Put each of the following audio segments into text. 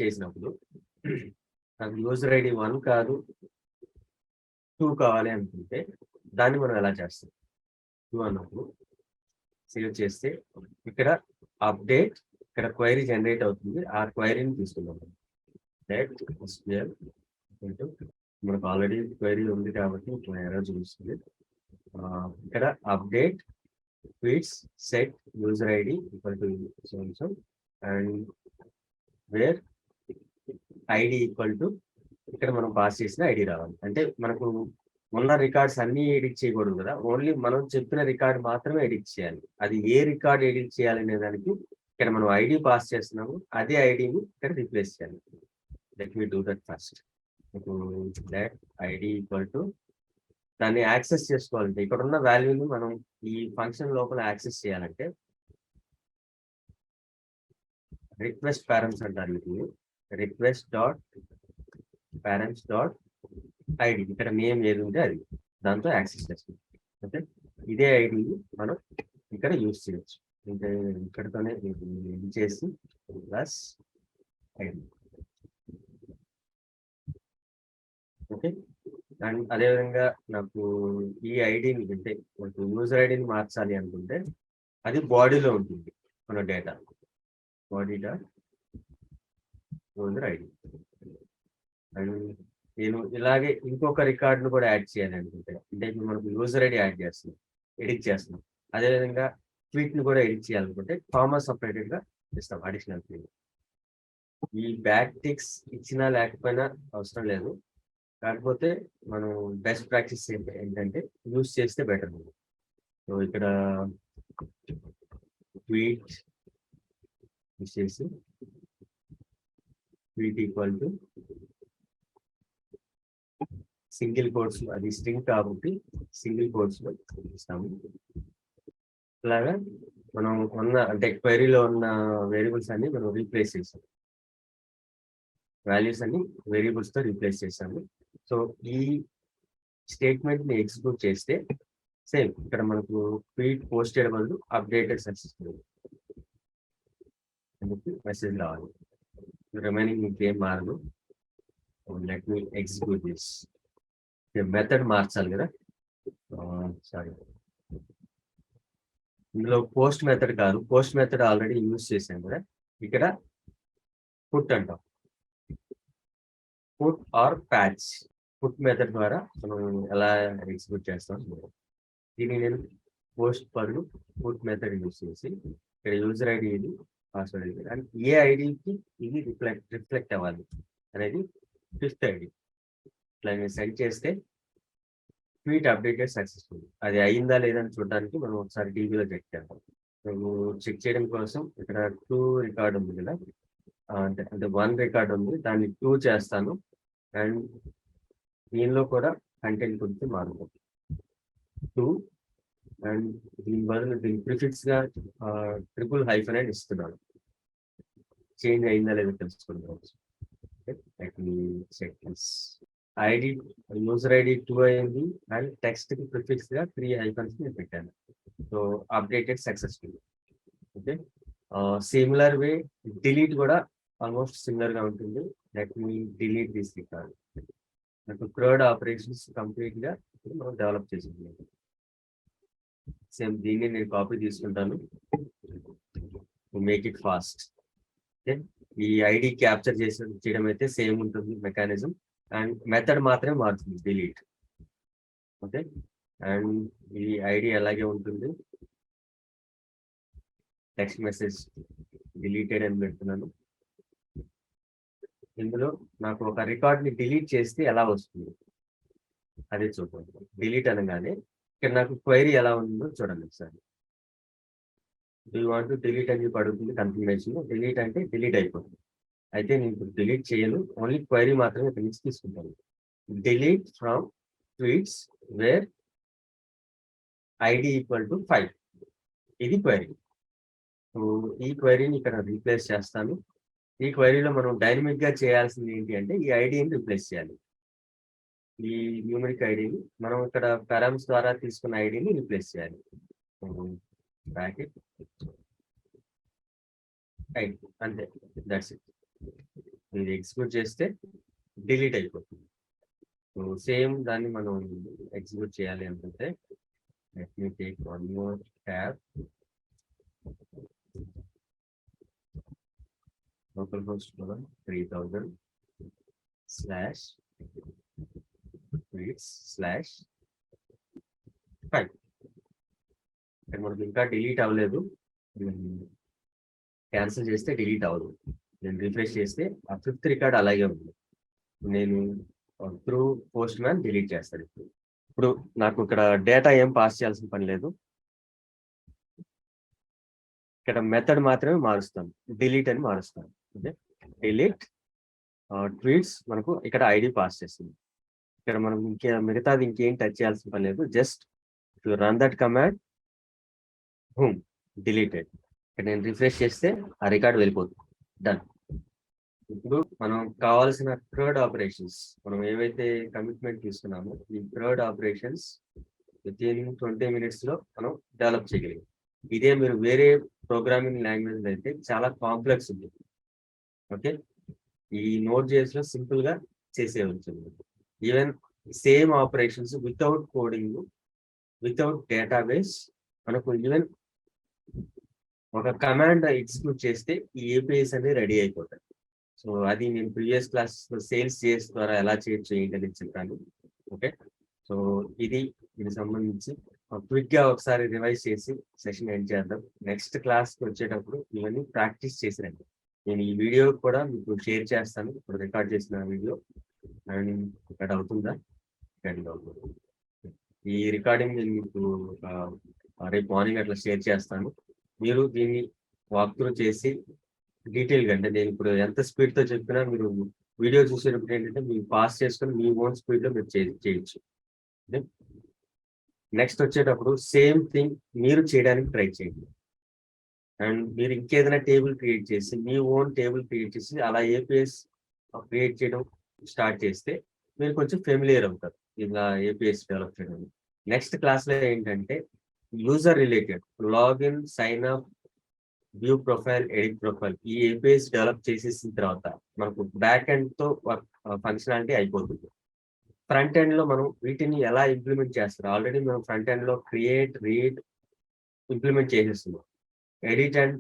చేసినప్పుడు నాకు user ID 1 కాదు 2 కావాలి అనుకుంటే దాన్ని మనం ఎలా చేస్తాం? 2 అన్నప్పుడు సేవ్ చేస్తే ఇక్కడ అప్డేట్ ఇక్కడ క్వైరీ జనరేట్ అవుతుంది. ఆ క్వైరీని తీసుకుందాం. SQL మనకు ఆల్రెడీ క్వైరీ ఉంది కాబట్టి ఇట్లా ఎర్రర్ చూపిస్తుంది. ఇక్కడ update tweets set user ID equal to so and wear ID equal to ఇక్కడ మనం పాస్ చేసిన ఐడి రావాలి. అంటే మనకు ఉన్న రికార్డ్స్ అన్ని ఎడిట్ చేయకూడదు కదా, ఓన్లీ మనం చెప్పిన రికార్డ్ మాత్రమే ఎడిట్ చేయాలి. అది ఏ రికార్డ్ ఎడిట్ చేయాలి అనే దానికి ఇక్కడ మనం ఐడి పాస్ చేస్తున్నాము, అదే ఐడిని ఇక్కడ రీప్లేస్ చేయాలి. Let me do that first. That ID equal to దాన్ని యాక్సెస్ చేసుకోవాలంటే ఇక్కడ ఉన్న వాల్యూని మనం ఈ ఫంక్షన్ లోపల యాక్సెస్ చేయాలంటే రిక్వెస్ట్ పేరెంట్స్ అంటారు వీటిని. Request dot parents dot ID ఇక్కడ నేమ్ ఏది ఉంటే అది దాంతో యాక్సెస్ చేస్తుంది. ఓకే, ఇదే ఐడిని మనం ఇక్కడ యూజ్ చేయొచ్చు. అంటే ఇక్కడతోనే ఇది చేసి ప్లస్ ఐడి. ఓకే, అండ్ అదేవిధంగా నాకు ఈ ఐడిని అంటే యూజర్ ఐడిని మార్చాలి అనుకుంటే అది బాడీలో ఉంటుంది మన data. Body dot user ID. And నేను ఇలాగే ఇంకొక రికార్డును కూడా యాడ్ చేయాలి అనుకుంటే అంటే ఇప్పుడు మనకు యూజర్ ఐడి యాడ్ చేస్తున్నాం, ఎడిట్ చేస్తున్నాం. అదేవిధంగా ట్వీట్ని కూడా ఎడిట్ చేయాలనుకుంటే కామా సపరేటెడ్ గా ఇస్తాం అడిషనల్ ఫీల్డ్. ఈ బ్యాక్ టిక్స్ ఇచ్చినా లేకపోయినా అవసరం లేదు, కాకపోతే మనం బెస్ట్ ప్రాక్టీస్ ఏంటంటే యూజ్ చేస్తే బెటర్. సో ఇక్కడ ట్వీట్ చేసి tweet equal to single quotes, అది స్ట్రింగ్ కాబట్టి సింగిల్ కోట్స్ లో ఇస్తాము. అలాగా మనం ఉన్న అంటే క్వైరీలో ఉన్న వేరియబుల్స్ అన్ని మనం రీప్లేస్ చేసాం, వాల్యూస్ అన్ని వేరియబుల్స్ తో రీప్లేస్ చేసాము. సో ఈ స్టేట్మెంట్ ని ఎగ్జిక్యూట్ చేస్తే సేమ్ ఇక్కడ మనకు ట్వీట్ పోస్టెడ్ బదులు అప్డేటెడ్ సక్సెస్ఫుల్ మెసేజ్ రావాలి. రిమైనింగ్ ఇంకేం మారదు. Let me execute this. Method మార్చాలి కదా, సారీ ఇందులో పోస్ట్ మెథడ్ కాదు, పోస్ట్ మెథడ్ ఆల్రెడీ యూజ్ చేసాం కదా. ఇక్కడ పుట్ అంటాం, put our patch. Put method ద్వారా మనం ఎలా ఎగ్జిక్యూట్ చేస్తాం. దీన్ని నేను పోస్ట్ బదులు పుట్ మెథడ్ యూజ్ చేసి ఇక్కడ యూజర్ ఐడి ఇది, పాస్వర్డ్ ఇది, అండ్ ఏ ఐడికి ఇది రిఫ్లెక్ట్ అవ్వాలి అనేది 5th ఐడి. ఇట్లా నేను సెండ్ చేస్తే ట్వీట్ అప్డేటెడ్ సక్సెస్ఫుల్. అది అయిందా లేదని చూడడానికి మనం ఒకసారి టీవీలో చెక్ చేద్దాం. మేము చెక్ చేయడం కోసం ఇక్కడ 2 రికార్డ్ ఉంది కదా, అంటే 1 రికార్డ్ ఉంది, దాన్ని 2 చేస్తాను. అండ్ దీనిలో కూడా కంటెంట్ గురించి మారుతాం 2. అండ్ దీని బదులు దీని ప్రిఫిక్స్ గా ట్రిపుల్ హైఫన్ అని ఇస్తున్నాను. చేంజ్ అయిందా లేదో తెలుసుకుందాం. ఐడి యూజర్ ఐడి 2 అయింది అండ్ టెక్స్ట్ కి ప్రిఫిక్స్ గా 3 హైఫన్స్ నేను పెట్టాను. So updated successful. Okay, similar way delete కూడా ఆల్మోస్ట్ సిమిలర్ గా ఉంటుంది. Let me delete this record. నాకు క్రౌడ్ ఆపరేషన్స్ కంప్లీట్ గా మనం డెవలప్ చేసింది. సేమ్ దీన్ని నేను కాపీ తీసుకుంటాను, మేక్ ఇట్ ఫాస్ట్. ఓకే, ఈ ఐడి క్యాప్చర్ చేయడం అయితే సేమ్ ఉంటుంది మెకానిజం, అండ్ మెథడ్ మాత్రమే మారుతుంది డిలీట్. ఓకే, అండ్ ఈ ఐడి అలాగే ఉంటుంది. టెక్స్ట్ మెసేజ్ డిలీటెడ్ అని పెడుతున్నాను. ఇందులో నాకు ఒక రికార్డ్ని డిలీట్ చేస్తే ఎలా వస్తుంది అదే చూడండి. డిలీట్ అనగానే ఇక్కడ నాకు క్వైరీ ఎలా ఉందో చూడండి ఒకసారి. Do you want to delete అని చెప్పి అడుగుతుంది కన్ఫర్మేషన్. డిలీట్ అంటే డిలీట్ అయిపోతుంది. అయితే నేను ఇప్పుడు డిలీట్ చేయను, ఓన్లీ క్వైరీ మాత్రమే ఇక్కడ నుంచి తీసుకుంటాను. Delete from tweets wear ID equal to 5. ఇది క్వైరీ. సో ఈ క్వైరీని ఇక్కడ రీప్లేస్ చేస్తాను. ఈ క్వైరీలో మనం డైనమిక్ గా చేయాల్సింది ఏంటి అంటే ఈ ఐడిని రీప్లేస్ చేయాలి. ఈ న్యూమరిక్ ఐడిని మనం ఇక్కడ పారామ్స్ ద్వారా తీసుకున్న ఐడిని రీప్లేస్ చేయాలి. బ్రాకెట్ ఐడి అంతే, దట్స్ ఇట్. ఇది ఎగ్జిక్యూట్ చేస్తే డిలీట్ అయిపోతుంది. సో సేమ్ దాన్ని మనం ఎగ్జిక్యూట్ చేయాలి అనుకుంటే let me take one more tab, local host 3000 /tweets/5. మనకి ఇంకా డిలీట్ అవ్వలేదు, క్యాన్సిల్ చేస్తే డిలీట్ అవ్వదు. నేను రిఫ్రెష్ చేస్తే ఆ 5th రికార్డ్ అలాగే ఉంది. నేను త్రూ పోస్ట్ మ్యాన్ డిలీట్ చేస్తాను. ఇప్పుడు నాకు ఇక్కడ డేటా ఏం పాస్ చేయాల్సిన పని లేదు, ఇక్కడ మెథడ్ మాత్రమే మారుస్తాను, డిలీట్ అని మారుస్తాను. ఓకే, డిలీట్ ట్వీట్స్ మనకు ఇక్కడ ఐడి పాస్ చేస్తుంది. ఇక్కడ మనం మిగతాది ఇంకేం టచ్ చేయాల్సిన పని లేదు, just run that command home deleted. ఇక్కడ నేను రిఫ్రెష్ చేస్తే ఆ రికార్డ్ వెళ్ళిపోతుంది. డన్. ఇప్పుడు మనం కావాల్సిన థర్డ్ ఆపరేషన్స్, మనం ఏవైతే కమిట్మెంట్ తీసుకున్నామో ఈ థర్డ్ ఆపరేషన్స్ వితిన్ 20 minutes లో మనం డెవలప్ చేయగలిగాం. ఇదే మీరు వేరే ప్రోగ్రామింగ్ లాంగ్వేజ్ అయితే చాలా కాంప్లెక్స్ ఉంటుంది. ఓకే, ఈ Node.js లో సింపుల్ గా చేసేయవచ్చు. Even same operations without coding, without database, మనకు ఈవెన్ ఒక కమాండ్ ఎగ్జిక్యూట్ చేస్తే ఈ ఏపీఐస్ అనేది రెడీ అయిపోతాయి. సో అది నేను ప్రీవియస్ క్లాస్ సేల్స్ చేస్ ద్వారా ఎలా చేయొచ్చు ఏంటని చెప్పాను. ఓకే, సో దీనికి సంబంధించి క్విక్ గా ఒకసారి రివైజ్ చేసి సెషన్ ఎండ్ చేద్దాం. నెక్స్ట్ క్లాస్కి వచ్చేటప్పుడు ఇవన్నీ ప్రాక్టీస్ చేసిరండి. నేను ఈ వీడియో కూడా మీకు షేర్ చేస్తాను, ఇప్పుడు రికార్డ్ చేసిన వీడియో. అండ్ ఇక్కడ అవుతుందా? ఈ రికార్డింగ్ నేను మీకు రేపు మార్నింగ్ అట్లా షేర్ చేస్తాను. మీరు దీన్ని వాక్ త్రూ చేసి డీటెయిల్గా, అంటే నేను ఇప్పుడు ఎంత స్పీడ్తో చెప్పినా మీరు వీడియో చూసేటప్పుడు ఏంటంటే మీరు పాస్ చేసుకొని మీ ఓన్ స్పీడ్లో మీరు చేయొచ్చు. నెక్స్ట్ వచ్చేటప్పుడు సేమ్ థింగ్ మీరు చేయడానికి ట్రై చేయండి. అండ్ మీరు ఇంకేదైనా టేబుల్ క్రియేట్ చేసి మీ ఓన్ టేబుల్ క్రియేట్ చేసి అలా ఏపీఎస్ క్రియేట్ చేయడం స్టార్ట్ చేస్తే మీరు కొంచెం ఫెమిలియర్ అవుతారు ఇలా ఏపీఎస్ డెవలప్ చేయడం. నెక్స్ట్ క్లాస్లో ఏంటంటే user related login, sign up, view profile, edit profile, ఈ ఏపీఎస్ డెవలప్ చేసేసిన తర్వాత మనకు బ్యాక్ ఎండ్ తో ఫంక్షనాలిటీ అయిపోతుంది. ఫ్రంట్ ఎండ్ లో మనం వీటిని ఎలా ఇంప్లిమెంట్ చేస్తారు, ఆల్రెడీ మనం ఫ్రంట్ ఎండ్ లో క్రియేట్, రీడ్ ఇంప్లిమెంట్ చేసేస్తున్నాం. ఎడిట్ అండ్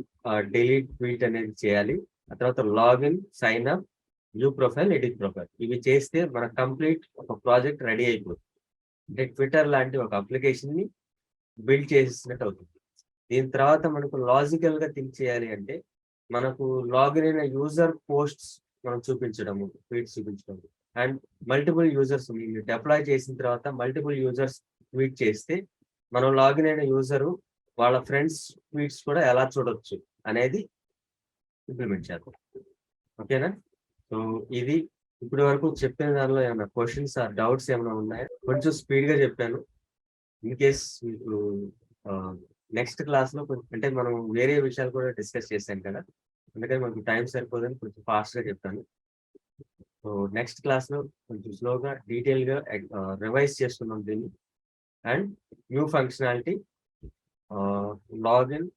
డిలీట్ ట్వీట్ అనేది చేయాలి. ఆ తర్వాత login, sign up, view profile, edit profile, ఇవి చేస్తే మన కంప్లీట్ ఒక ప్రాజెక్ట్ రెడీ అయిపోతుంది. అంటే ట్విట్టర్ లాంటి ఒక అప్లికేషన్ ని బిల్డ్ చేసేసినట్టు అవుతుంది. దీని తర్వాత మనకు లాజికల్ గా థింక్ చేయాలి అంటే మనకు లాగిన్ అయిన యూజర్ పోస్ట్స్ మనం చూపించడము, ట్వీట్స్ చూపించడము, అండ్ మల్టిపుల్ యూజర్స్ డిప్లాయ్ చేసిన తర్వాత మల్టిపుల్ యూజర్స్ ట్వీట్ చేస్తే మనం లాగిన్ అయిన యూజరు వాళ్ళ ఫ్రెండ్స్ ట్వీట్స్ కూడా ఎలా చూడొచ్చు అనేది ఇంప్లిమెంట్ చేద్దాం. ఓకేనా? సో ఇది ఇప్పటి వరకు చెప్పిన దానిలో ఏమైనా క్వశ్చన్స్ ఆర్ డౌట్స్ ఏమైనా ఉన్నాయా? కొంచెం స్పీడ్ గా చెప్పాను. ఇన్ కేస్ మీకు నెక్స్ట్ క్లాస్ లో అంటే మనం వేరే విషయాలు కూడా డిస్కస్ చేశాం కదా, అందుకని మనకు టైం సరిపోదని కొంచెం ఫాస్ట్ గా చెప్తాను. సో నెక్స్ట్ క్లాస్ లో కొంచెం స్లోగా డీటెయిల్ గా రివైజ్ చేసుకున్నాం దీన్ని. And new functionality, login,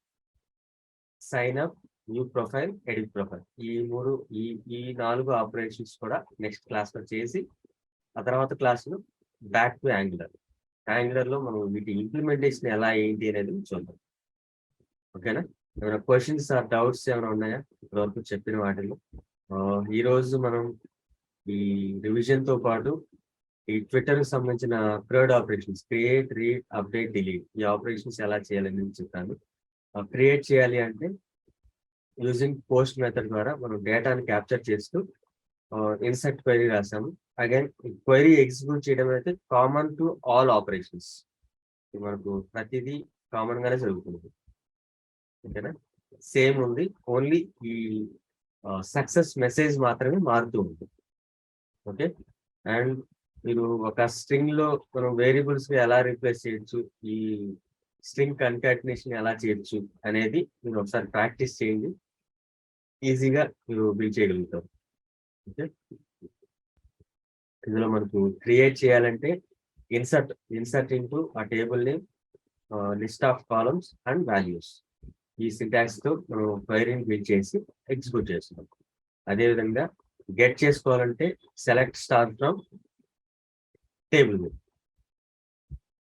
sign up, new profile, edit profile, ఈ 4 ఆపరేషన్స్ కూడా నెక్స్ట్ క్లాస్ లో చేసి ఆ తర్వాత క్లాస్ లో బ్యాక్ టు యాంగులర్ లో మనం వీటి ఇంప్లిమెంటేషన్ ఎలా ఏంటి అనేది చూద్దాం. ఓకేనా? ఏమైనా క్వశ్చన్స్ ఆర్ డౌట్స్ ఏమైనా ఉన్నాయా ఇప్పటివరకు చెప్పిన వాటిలో? ఈ రోజు మనం ఈ రివిజన్ తో పాటు ఈ ట్విట్టర్ కి సంబంధించిన third operations create, read, update, delete, ఈ ఆపరేషన్స్ ఎలా చేయాలని చెప్తాను. క్రియేట్ చేయాలి అంటే యూజింగ్ పోస్ట్ మెథడ్ ద్వారా మనం డేటాని క్యాప్చర్ చేస్తూ ఇన్సర్ట్ క్వైరీ రాసాము. అగైన్ క్వైరీ ఎగ్జిక్యూట్ చేయడం అయితే కామన్ టు ఆల్ ఆపరేషన్స్, మనకు ప్రతిదీ కామన్ గానే జరుగుతుంది. ఓకేనా? సేమ్ ఉంది, ఓన్లీ ఈ సక్సెస్ మెసేజ్ మాత్రమే మారుతూ ఉంటుంది. ఓకే, అండ్ మీరు ఒక స్ట్రింగ్ లో మనం వేరియబుల్స్ ఎలా రీప్లేస్ చేయొచ్చు, ఈ స్ట్రింగ్ కన్కాటినేషన్ ఎలా చేయొచ్చు అనేది మీరు ఒకసారి ప్రాక్టీస్ చేయండి, ఈజీగా మీరు బిల్డ్ చేయగలుగుతారు. ఓకే, ఇందులో మనకు క్రియేట్ చేయాలంటే ఇన్సర్ట్ ఇంటూ ఆ table name, list of columns and values, ఈ సింటాక్స్ తో మనం క్వైరీని బిల్డ్ చేసి ఎగ్జిక్యూట్ చేస్తున్నాం. అదేవిధంగా గెట్ చేసుకోవాలంటే select star from table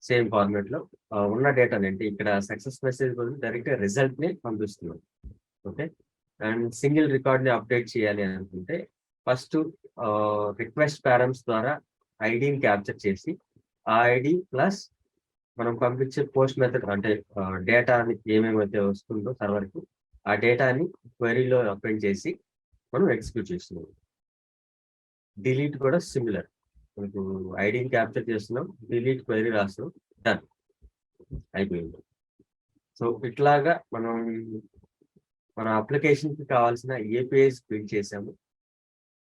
same format లో ఉన్న డేటాని అంటే ఇక్కడ సక్సెస్ మెసేజ్ డైరెక్ట్ గా రిజల్ట్ ని పంపిస్తున్నాం. ఓకే, అండ్ సింగిల్ రికార్డ్ ని అప్డేట్ చేయాలి అనుకుంటే ఫస్ట్ రిక్వెస్ట్ పారమ్స్ ద్వారా ఐడిని క్యాప్చర్ చేసి ఆ ఐడి ప్లస్ మనం పంపించే పోస్ట్ మెథడ్ అంటే డేటా ఏమేమైతే వస్తుందో సర్వర్కి ఆ డేటాని క్వెరీలో అప్డేట్ చేసి మనం ఎగ్జిక్యూట్ చేస్తున్నాం. డిలీట్ కూడా సిమిలర్, మనకు ఐడిని క్యాప్చర్ చేస్తున్నాం, డిలీట్ క్వెరీ రాస్తున్నాం, డన్ అయిపోయింది. సో ఇట్లాగా మనం మన అప్లికేషన్కి కావాల్సిన ఏపీఐస్ బిల్డ్ చేసాము.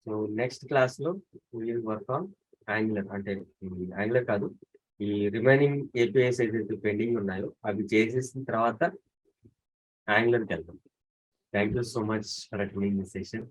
సో నెక్స్ట్ క్లాస్లో విల్ వర్క్ ఆన్ యాంగులర్, అంటే యాంగులర్ కాదు, ఈ రిమైనింగ్ ఏపీఐస్ ఏదైతే పెండింగ్ ఉన్నాయో అవి చేసేసిన తర్వాత యాంగులర్కి వెళ్దాం. Thank you so much for attending this session.